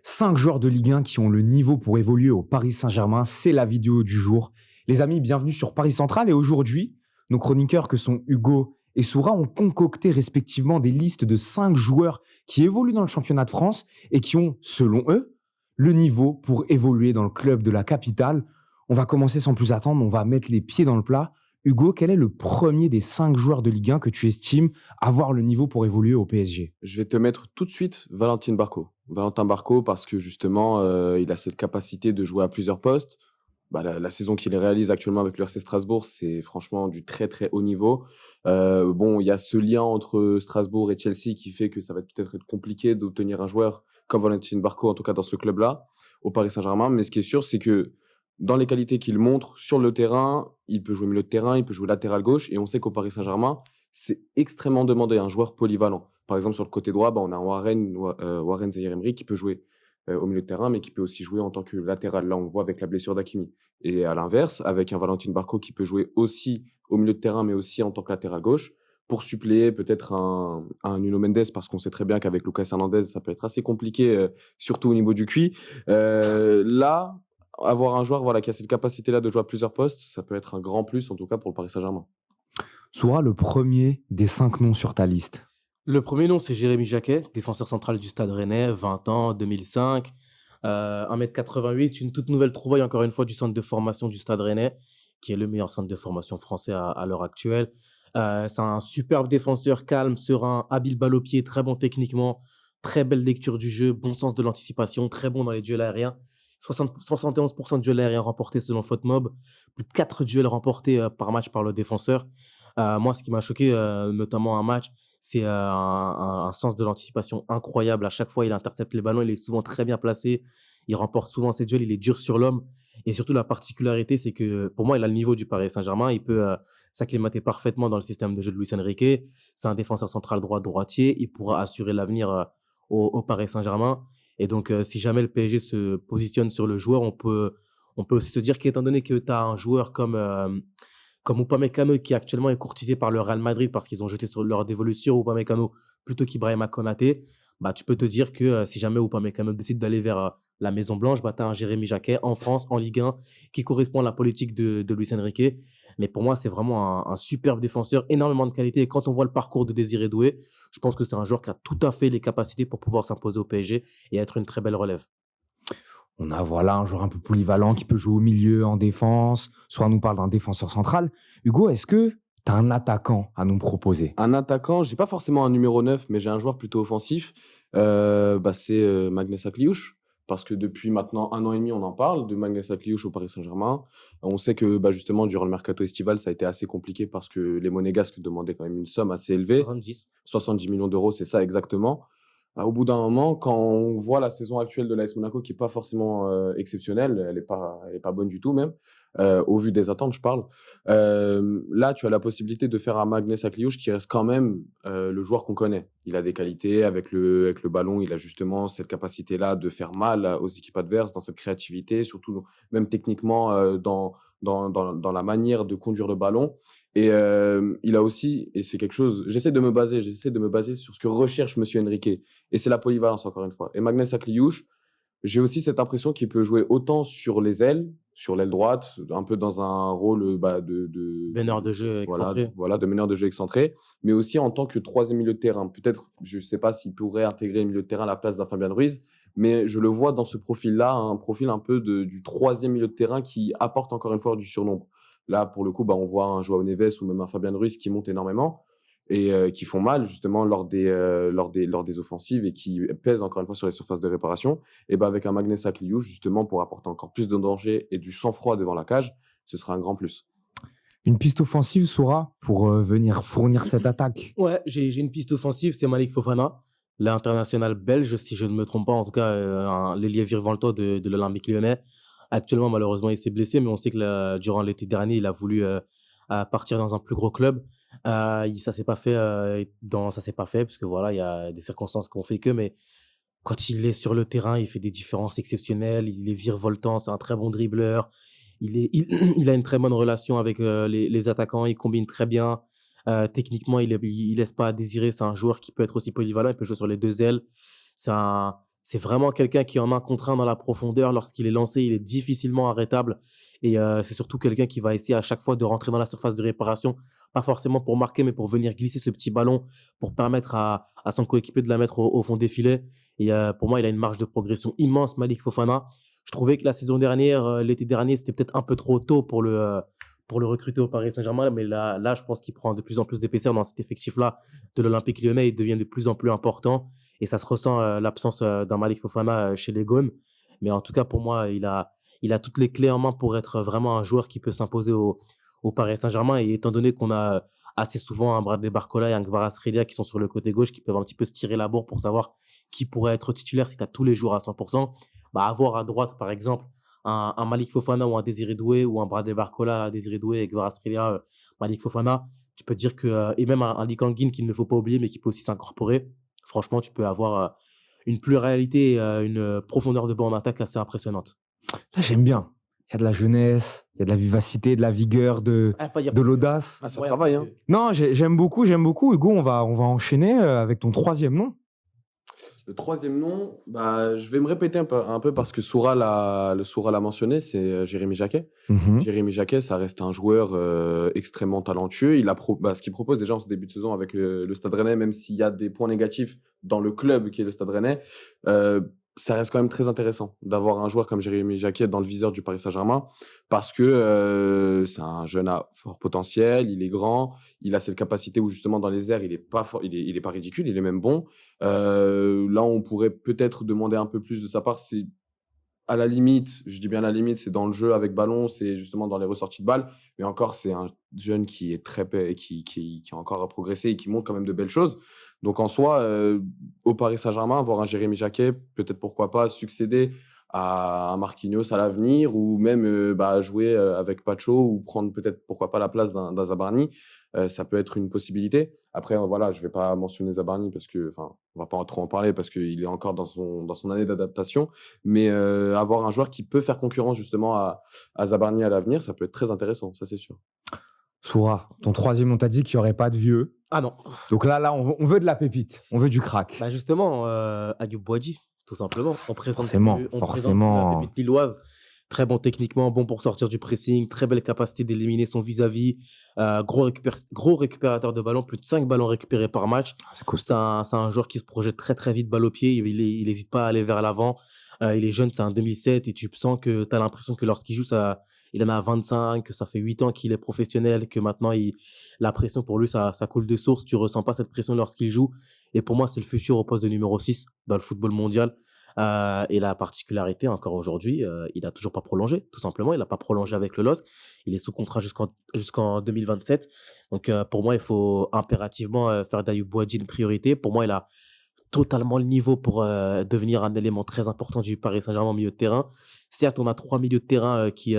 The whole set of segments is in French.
5 joueurs de Ligue 1 qui ont le niveau pour évoluer au Paris Saint-Germain, c'est la vidéo du jour. Les amis, bienvenue sur Paris Central et aujourd'hui, nos chroniqueurs que sont Hugo et Soura ont concocté respectivement des listes de 5 joueurs qui évoluent dans le championnat de France et qui ont, selon eux, le niveau pour évoluer dans le club de la capitale. On va commencer sans plus attendre, on va mettre les pieds dans le plat. Hugo, quel est le premier des 5 joueurs de Ligue 1 que tu estimes avoir le niveau pour évoluer au PSG? Je vais te mettre tout de suite Valentin Barco. Valentin Barco parce que justement, il a cette capacité de jouer à plusieurs postes. La saison qu'il réalise actuellement avec le RC Strasbourg, c'est franchement du très, très haut niveau. Bon, il y a ce lien entre Strasbourg et Chelsea qui fait que ça va peut-être être compliqué d'obtenir un joueur comme Valentin Barco, en tout cas dans ce club-là, au Paris Saint-Germain. Mais ce qui est sûr, c'est que dans les qualités qu'il montre sur le terrain, il peut jouer milieu de terrain, il peut jouer latéral gauche et on sait qu'au Paris Saint-Germain, c'est extrêmement demandé, un joueur polyvalent. Par exemple, sur le côté droit, on a Warren Zaïre-Emery qui peut jouer au milieu de terrain, mais qui peut aussi jouer en tant que latéral. Là, on le voit avec la blessure d'Hakimi. Et à l'inverse, avec un Valentin Barco qui peut jouer aussi au milieu de terrain, mais aussi en tant que latéral gauche, pour suppléer peut-être un Nuno Mendes, parce qu'on sait très bien qu'avec Lucas Hernandez, ça peut être assez compliqué, surtout au niveau du QI. Là, avoir un joueur qui a cette capacité-là de jouer à plusieurs postes, ça peut être un grand plus, en tout cas pour le Paris Saint-Germain. Soura, le premier des 5 noms sur ta liste. Le premier nom, c'est Jérémy Jacquet, défenseur central du Stade Rennais, 20 ans, 2005, 1,88 m, une toute nouvelle trouvaille, encore une fois, du centre de formation du Stade Rennais, qui est le meilleur centre de formation français à l'heure actuelle. C'est un superbe défenseur, calme, serein, habile balle au pied, très bon techniquement, très belle lecture du jeu, bon sens de l'anticipation, très bon dans les duels aériens. 71% de duels aériens remportés selon FotMob, plus de 4 duels remportés par match par le défenseur. Moi, ce qui m'a choqué, notamment un match, c'est un sens de l'anticipation incroyable. À chaque fois, il intercepte les ballons, il est souvent très bien placé, il remporte souvent ses duels, il est dur sur l'homme. Et surtout, la particularité, c'est que pour moi, il a le niveau du Paris Saint-Germain. Il peut s'acclimater parfaitement dans le système de jeu de Luis Enrique. C'est un défenseur central droitier. Il pourra assurer l'avenir au Paris Saint-Germain. Et donc, si jamais le PSG se positionne sur le joueur, on peut aussi se dire qu'étant donné que tu as un joueur comme Upamecano, qui actuellement est courtisé par le Real Madrid parce qu'ils ont jeté sur leur dévolution Upamecano plutôt qu'Ibrahima Konaté, tu peux te dire que si jamais Upamecano décide d'aller vers la Maison Blanche, tu as un Jérémy Jacquet en France, en Ligue 1, qui correspond à la politique de Luis Enrique. Mais pour moi, c'est vraiment un superbe défenseur, énormément de qualité. Et quand on voit le parcours de Désiré Doué, je pense que c'est un joueur qui a tout à fait les capacités pour pouvoir s'imposer au PSG et être une très belle relève. On a voilà un joueur un peu polyvalent qui peut jouer au milieu, en défense. Soit nous parle d'un défenseur central. Hugo, est-ce que tu as un attaquant à nous proposer? Un attaquant, j'ai pas forcément un numéro 9, mais j'ai un joueur plutôt offensif. C'est Magnus Akliouche, parce que depuis maintenant 1 an et demi, on en parle de Magnus Akliouche au Paris Saint-Germain. On sait que justement, durant le mercato estival, ça a été assez compliqué parce que les Monégasques demandaient quand même une somme assez élevée. 70. 70 millions d'euros, c'est ça exactement. Au bout d'un moment, quand on voit la saison actuelle de l'AS Monaco, qui est pas forcément exceptionnelle, elle est pas bonne du tout même, au vu des attentes, je parle. Là, tu as la possibilité de faire un Magnus Akliouche qui reste quand même le joueur qu'on connaît. Il a des qualités avec le ballon, il a justement cette capacité-là de faire mal aux équipes adverses, dans cette créativité, surtout même techniquement dans la manière de conduire le ballon. Et il a aussi, et c'est quelque chose, j'essaie de me baser sur ce que recherche Monsieur Enrique. Et c'est la polyvalence, encore une fois. Et Magnus Akliouche, j'ai aussi cette impression qu'il peut jouer autant sur les ailes, sur l'aile droite, un peu dans un rôle Meneur de jeu excentré. de meneur de jeu excentré, mais aussi en tant que troisième milieu de terrain. Peut-être, je ne sais pas s'il pourrait intégrer le milieu de terrain à la place d'un Fabien Ruiz, mais je le vois dans ce profil-là, un profil un peu du troisième milieu de terrain qui apporte encore une fois du surnombre. Là, pour le coup, on voit un Joao Neves ou même un Fabien Ruiz qui monte énormément et qui font mal justement lors des offensives et qui pèsent encore une fois sur les surfaces de réparation. Et avec un Magnus Akliouche, justement, pour apporter encore plus de danger et du sang-froid devant la cage, ce sera un grand plus. Une piste offensive, Soura, pour venir fournir cette attaque? Ouais, j'ai une piste offensive, c'est Malik Fofana, l'international belge, si je ne me trompe pas, en tout cas, l'ailier virevoltant de l'Olympique Lyonnais. Actuellement, malheureusement, il s'est blessé, mais on sait que durant l'été dernier, il a voulu partir dans un plus gros club. Ça s'est pas fait, ça s'est pas fait, parce que voilà, il y a des circonstances qui ont fait que, mais quand il est sur le terrain, il fait des différences exceptionnelles, il est virevoltant, c'est un très bon dribbleur. Il a une très bonne relation avec les attaquants, il combine très bien. Techniquement, il laisse pas à désirer. C'est un joueur qui peut être aussi polyvalent, il peut jouer sur les deux ailes. C'est C'est vraiment quelqu'un qui, en un contre un dans la profondeur, lorsqu'il est lancé, il est difficilement arrêtable. Et c'est surtout quelqu'un qui va essayer à chaque fois de rentrer dans la surface de réparation, pas forcément pour marquer, mais pour venir glisser ce petit ballon, pour permettre à son coéquipier de la mettre au fond des filets. Et pour moi, il a une marge de progression immense, Malik Fofana. Je trouvais que la saison dernière, l'été dernier, c'était peut-être un peu trop tôt pour le recruter au Paris Saint-Germain. Mais là, je pense qu'il prend de plus en plus d'épaisseur dans cet effectif-là de l'Olympique Lyonnais. Il devient de plus en plus important. Et ça se ressent, l'absence d'un Malik Fofana chez les Gones. Mais en tout cas, pour moi, il a toutes les clés en main pour être vraiment un joueur qui peut s'imposer au Paris Saint-Germain. Et étant donné qu'on a assez souvent un Bradley Barcola et un Kvaratskhelia qui sont sur le côté gauche, qui peuvent un petit peu se tirer la bourre pour savoir qui pourrait être titulaire si tu as tous les jours à 100%, bah avoir à droite, par exemple, un Malik Fofana ou un Désiré Doué ou un Bradley Barcola, Désiré Doué et Kvaratskhelia, Malik Fofana, tu peux te dire que, et même un Lee Kang-in qu'il ne faut pas oublier, mais qui peut aussi s'incorporer. Franchement, tu peux avoir une pluralité et une profondeur de banc en attaque assez impressionnante. Là, j'aime bien. Il y a de la jeunesse, il y a de la vivacité, de la vigueur, Il y a de pas que. l'audace. Ah, ça Ouais, travaille, hein. Non, j'aime beaucoup, j'aime beaucoup. Hugo, on va enchaîner avec ton troisième nom. Le troisième nom, bah, je vais me répéter un peu parce que Soura l'a mentionné, c'est Jérémy Jacquet. Mhm. Jérémy Jacquet, ça reste un joueur extrêmement talentueux. Ce qu'il propose déjà en ce début de saison avec le Stade Rennais, même s'il y a des points négatifs dans le club qui est le Stade Rennais, ça reste quand même très intéressant d'avoir un joueur comme Jérémy Jacquet dans le viseur du Paris Saint-Germain parce que c'est un jeune à fort potentiel, il est grand, il a cette capacité où justement dans les airs, il est pas ridicule, il est même bon. Là, on pourrait peut-être demander un peu plus de sa part. C'est à la limite, je dis bien à la limite, c'est dans le jeu avec ballon, c'est justement dans les ressorties de balles. Mais encore, c'est un jeune qui est qui a encore à progresser et qui montre quand même de belles choses. Donc en soi, au Paris Saint-Germain, voir un Jérémy Jacquet, peut-être pourquoi pas succéder à un Marquinhos à l'avenir ou même jouer avec Pacho ou prendre peut-être pourquoi pas la place d'un Zabarni. Ça peut être une possibilité. Après, voilà, je vais pas mentionner Zabarni parce que, enfin, on va pas trop en parler parce qu'il est encore dans son année d'adaptation. Mais avoir un joueur qui peut faire concurrence justement à Zabarni à l'avenir, ça peut être très intéressant, ça c'est sûr. Soura, ton troisième nom, t'as dit qu'il n'y aurait pas de vieux. Ah non. Donc là, on veut de la pépite, on veut du crack. Bah justement, Ayoub Boadi, tout simplement. On présente Forcément. la pépite lilloise. Très bon techniquement, bon pour sortir du pressing, très belle capacité d'éliminer son vis-à-vis, gros récupérateur de ballon, plus de 5 ballons récupérés par match. C'est costaud. C'est un joueur qui se projette très très vite balle au pied, il n'hésite pas à aller vers l'avant. Il est jeune, c'est un 2007 et tu sens que tu as l'impression que lorsqu'il joue, il en a 25, que ça fait 8 ans qu'il est professionnel, que maintenant la pression pour lui, ça coule de source. Tu ressens pas cette pression lorsqu'il joue. Et pour moi, c'est le futur au poste de numéro 6 dans le football mondial. Et la particularité, encore aujourd'hui, il n'a toujours pas prolongé, tout simplement. Il n'a pas prolongé avec le LOSC. Il est sous contrat jusqu'en 2027. Donc, pour moi, il faut impérativement faire d'Ayoub Boadi une priorité. Pour moi, il a totalement le niveau pour devenir un élément très important du Paris Saint-Germain au milieu de terrain. Certes, on a 3 milieux de terrain qui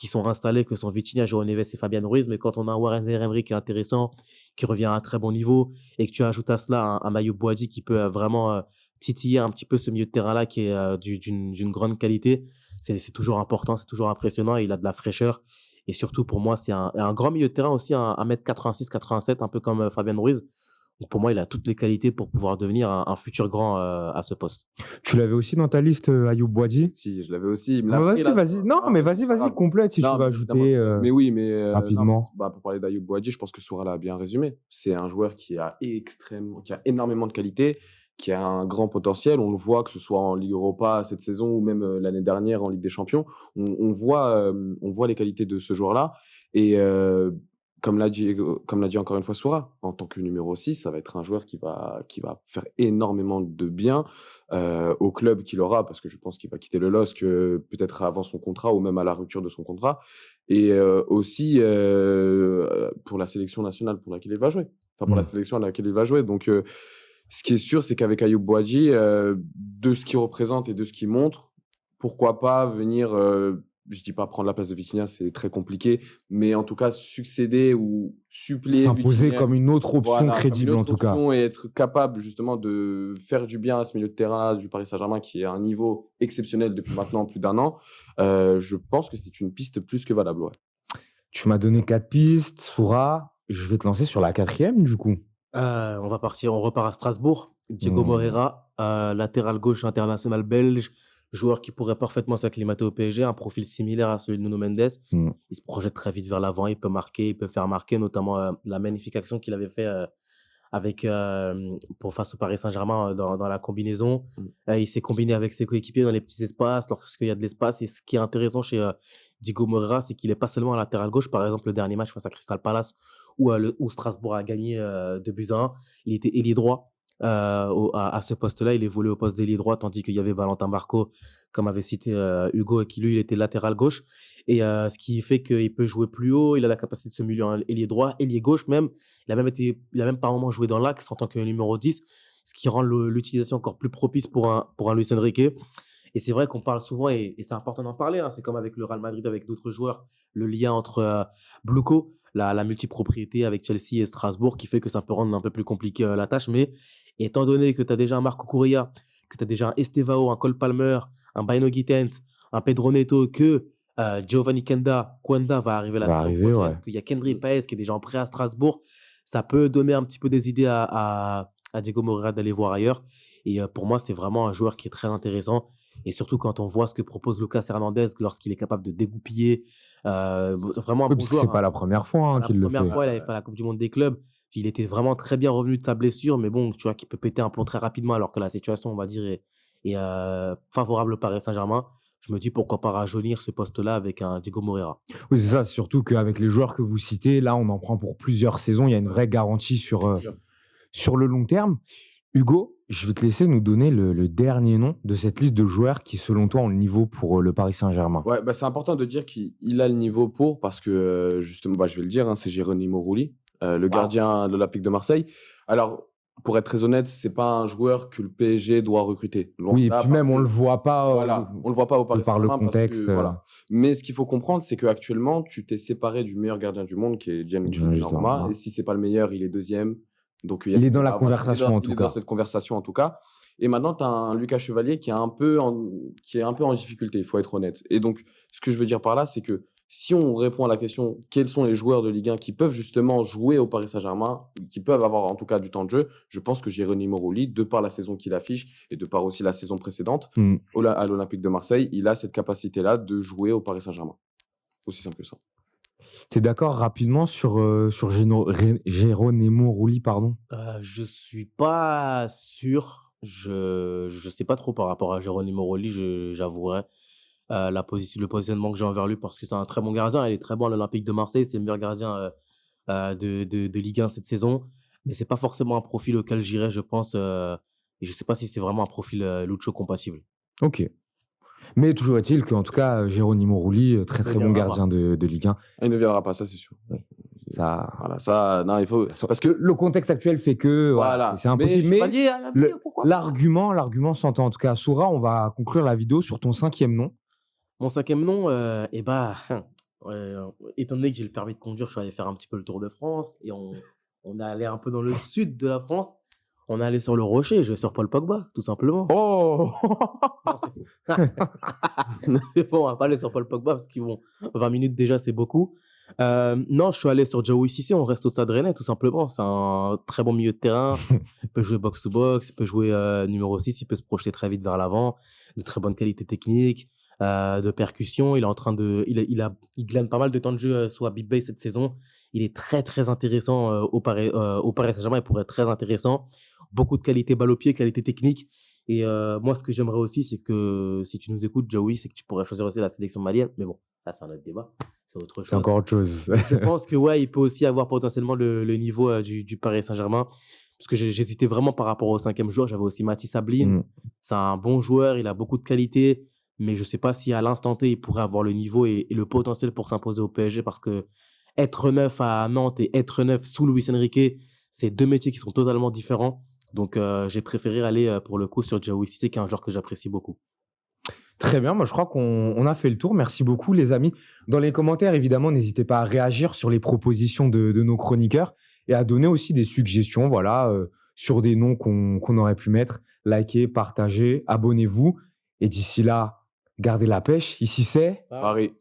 sont installés, que sont Vitinha, João Neves et Fabian Ruiz. Mais quand on a un Warren Zaïre-Emery qui est intéressant, qui revient à un très bon niveau, et que tu ajoutes à cela un Ayoub Boadi qui peut vraiment titiller un petit peu ce milieu de terrain-là qui est d'une grande qualité, c'est toujours important, c'est toujours impressionnant. Et il a de la fraîcheur. Et surtout, pour moi, c'est un grand milieu de terrain aussi, 1m86, 87, un peu comme Fabian Ruiz. Donc pour moi, il a toutes les qualités pour pouvoir devenir un futur grand à ce poste. Tu l'avais aussi dans ta liste, Ayoub Boadi? Si, je l'avais aussi. Il me l'a pris, Vas-y, là, vas-y. Non, mais vas-y, complète si tu Non, veux mais ajouter mais oui, non, rapidement. pour parler d'Ayoub Boadi, je pense que Soura l'a bien résumé. C'est un joueur qui a énormément de qualité, qui a un grand potentiel. On le voit, que ce soit en Ligue Europa cette saison ou même l'année dernière en Ligue des Champions. On voit les qualités de ce joueur-là. Et comme l'a dit encore une fois Soura, en tant que numéro 6, ça va être un joueur qui va faire énormément de bien au club qu'il aura, parce que je pense qu'il va quitter le LOSC peut-être avant son contrat ou même à la rupture de son contrat. Et aussi pour la sélection nationale pour laquelle il va jouer. Enfin, pour la sélection à laquelle il va jouer. Donc, ce qui est sûr, c'est qu'avec Ayoub Boadi, de ce qu'il représente et de ce qu'il montre, pourquoi pas venir, je dis pas prendre la place de Vitinha, c'est très compliqué, mais en tout cas succéder ou suppléer S'imposer Vitinha, comme une autre option voilà, crédible, comme une en autre tout cas. option, et être capable justement de faire du bien à ce milieu de terrain du Paris Saint-Germain qui est à un niveau exceptionnel depuis maintenant plus d'1 an. Je pense que c'est une piste plus que valable. Ouais. Tu m'as donné 4 pistes, Soura. Je vais te lancer sur la 4e, du coup. On repart à Strasbourg Diego Hmm. Moreira, latéral gauche international belge, joueur qui pourrait parfaitement s'acclimater au PSG, un profil similaire à celui de Nuno Mendes. Hmm. Il se projette très vite vers l'avant, il peut marquer, il peut faire marquer, notamment la magnifique action qu'il avait fait avec, pour face au Paris Saint-Germain dans la combinaison. Mm. Il s'est combiné avec ses coéquipiers dans les petits espaces, lorsqu'il y a de l'espace. Et ce qui est intéressant chez Diego Moreira, c'est qu'il n'est pas seulement un latéral gauche. Par exemple, le dernier match face à Crystal Palace, où Strasbourg a gagné 2-1, il était ailier droit. À ce poste-là, il évoluait au poste d'ailier droit, tandis qu'il y avait Valentin Barco, comme avait cité Hugo, et qui lui, il était latéral gauche. Et ce qui fait qu'il peut jouer plus haut, il a la capacité de se muer en ailier droit, ailier gauche même. Il a même par moment joué dans l'axe en tant que numéro 10, ce qui rend l'utilisation encore plus propice pour un Luis Enrique. Et c'est vrai qu'on parle souvent, et c'est important d'en parler, hein, c'est comme avec le Real Madrid, avec d'autres joueurs, le lien entre Bluco, la multipropriété avec Chelsea et Strasbourg, qui fait que ça peut rendre un peu plus compliqué la tâche. Mais étant donné que tu as déjà un Marco Correa, que tu as déjà un Estevao, un Cole Palmer, un Baino Gittens, un Pedro Neto, que Giovanni Quenda va arriver la Va saison arriver, prochaine, ouais. qu'il y a Kendry Paez qui est déjà en prêt à Strasbourg, ça peut donner un petit peu des idées à Diego Moreira d'aller voir ailleurs. Et pour moi, c'est vraiment un joueur qui est très intéressant. Et surtout quand on voit ce que propose Lucas Hernandez lorsqu'il est capable de dégoupiller. Vraiment un Oui, bon parce que c'est joueur, pas hein. la première fois C'est pas la qu'il le première fait. fois, il avait fait la Coupe du monde des clubs. Il était vraiment très bien revenu de sa blessure, mais bon, tu vois qu'il peut péter un plomb très rapidement alors que la situation, on va dire, est favorable au Paris Saint-Germain. Je me dis pourquoi pas rajeunir ce poste-là avec un Diego Moreira. Oui, c'est ça. Surtout qu'avec les joueurs que vous citez, là, on en prend pour plusieurs saisons. Il y a une vraie garantie Bien sûr. sur le long terme. Hugo, je vais te laisser nous donner le dernier nom de cette liste de joueurs qui, selon toi, ont le niveau pour le Paris Saint-Germain. Ouais, bah, c'est important de dire qu'il a le niveau pour, parce que justement, bah, je vais le dire, hein, c'est Geronimo Rulli, le Waouh! gardien de l'Olympique de Marseille. Alors, pour être très honnête, c'est pas un joueur que le PSG doit recruter. Loin Oui, de et là, puis parce même, on que le voit pas voilà, on le voit pas au de Paris par le Saint-Germain parce contexte. que voilà. Mais ce qu'il faut comprendre, c'est qu'actuellement, tu t'es séparé du meilleur gardien du monde, qui est Gianluigi Gianluigi Donnarumma. Et Donnarumma. si c'est pas le meilleur, il est deuxième. Donc il y a Il est tout dans la à- voilà, conversation, en il tout est dans cas. cette conversation en tout cas. Et maintenant, tu as un Lucas Chevalier qui est un peu en difficulté, il faut être honnête. Et donc, ce que je veux dire par là, c'est que si on répond à la question quels sont les joueurs de Ligue 1 qui peuvent justement jouer au Paris Saint-Germain, qui peuvent avoir en tout cas du temps de jeu, je pense que Geronimo Rulli, de par la saison qu'il affiche et de par aussi la saison précédente Hmm. à l'Olympique de Marseille, il a cette capacité-là de jouer au Paris Saint-Germain. Aussi simple que ça. Tu es d'accord rapidement sur Geronimo Rulli, pardon? Je suis pas sûr. Je sais pas trop par rapport à Geronimo Rulli, j'avouerai. Le positionnement que j'ai envers lui, parce que c'est un très bon gardien. Il est très bon à l'Olympique de Marseille. C'est le meilleur gardien de Ligue 1 cette saison. Mais c'est pas forcément un profil auquel j'irais, je pense. Et je sais pas si c'est vraiment un profil Lucho compatible. Ok. Mais toujours est-il qu'en tout cas, Geronimo Rulli, très Il ne très bon viendra gardien pas. de Ligue 1. Il ne viendra pas, ça c'est sûr. Ça, Voilà, ça, non, il faut. Parce que, le contexte actuel fait que voilà, voilà. c'est impossible. Mais Chevalier, à l'avenir, pourquoi pas. l'argument s'entend. En tout cas, Soura, on va conclure la vidéo sur ton 5e nom. Mon cinquième nom, et bah, ouais, étant donné que j'ai le permis de conduire, je suis allé faire un petit peu le Tour de France et on est allé un peu dans le sud de la France. On est allé sur le Rocher, je vais sur Paul Pogba, tout simplement. Oh Non, c'est faux. C'est faux, on va pas aller sur Paul Pogba parce qu'ils vont 20 minutes déjà, c'est beaucoup. Non, je suis allé sur Diao Cissé, on reste au Stade Rennais, tout simplement. C'est un très bon milieu de terrain. Il peut jouer box-to-box, il peut jouer numéro 6, il peut se projeter très vite vers l'avant, de très bonne qualité technique, de percussion. Il est en train de, il glane pas mal de temps de jeu sous Habib Beye cette saison. Il est très très intéressant au Paris Saint-Germain. Il pourrait être très intéressant. Beaucoup de qualité balle au pied, qualité technique. Et moi, ce que j'aimerais aussi, c'est que si tu nous écoutes, Jaoui, c'est que tu pourrais choisir aussi la sélection malienne. Mais bon, ça, c'est un autre débat. C'est autre C'est chose. encore autre chose. Je pense que ouais, il peut aussi avoir potentiellement le niveau du Paris Saint-Germain. Parce que j'hésitais vraiment par rapport au 5e joueur. J'avais aussi Mathis Sablin. Mm. C'est un bon joueur, il a beaucoup de qualité. Mais je ne sais pas si à l'instant T, il pourrait avoir le niveau et le potentiel pour s'imposer au PSG. Parce que être neuf à Nantes et être neuf sous Luis Enrique, c'est deux métiers qui sont totalement différents. Donc, j'ai préféré aller pour le coup sur Diao Cissé, qui est un joueur que j'apprécie beaucoup. Très bien, moi je crois qu'on a fait le tour. Merci beaucoup les amis. Dans les commentaires, évidemment, n'hésitez pas à réagir sur les propositions de nos chroniqueurs et à donner aussi des suggestions, voilà, sur des noms qu'on aurait pu mettre. Likez, partagez, abonnez-vous. Et d'ici là, gardez la pêche. Ici c'est... Paris.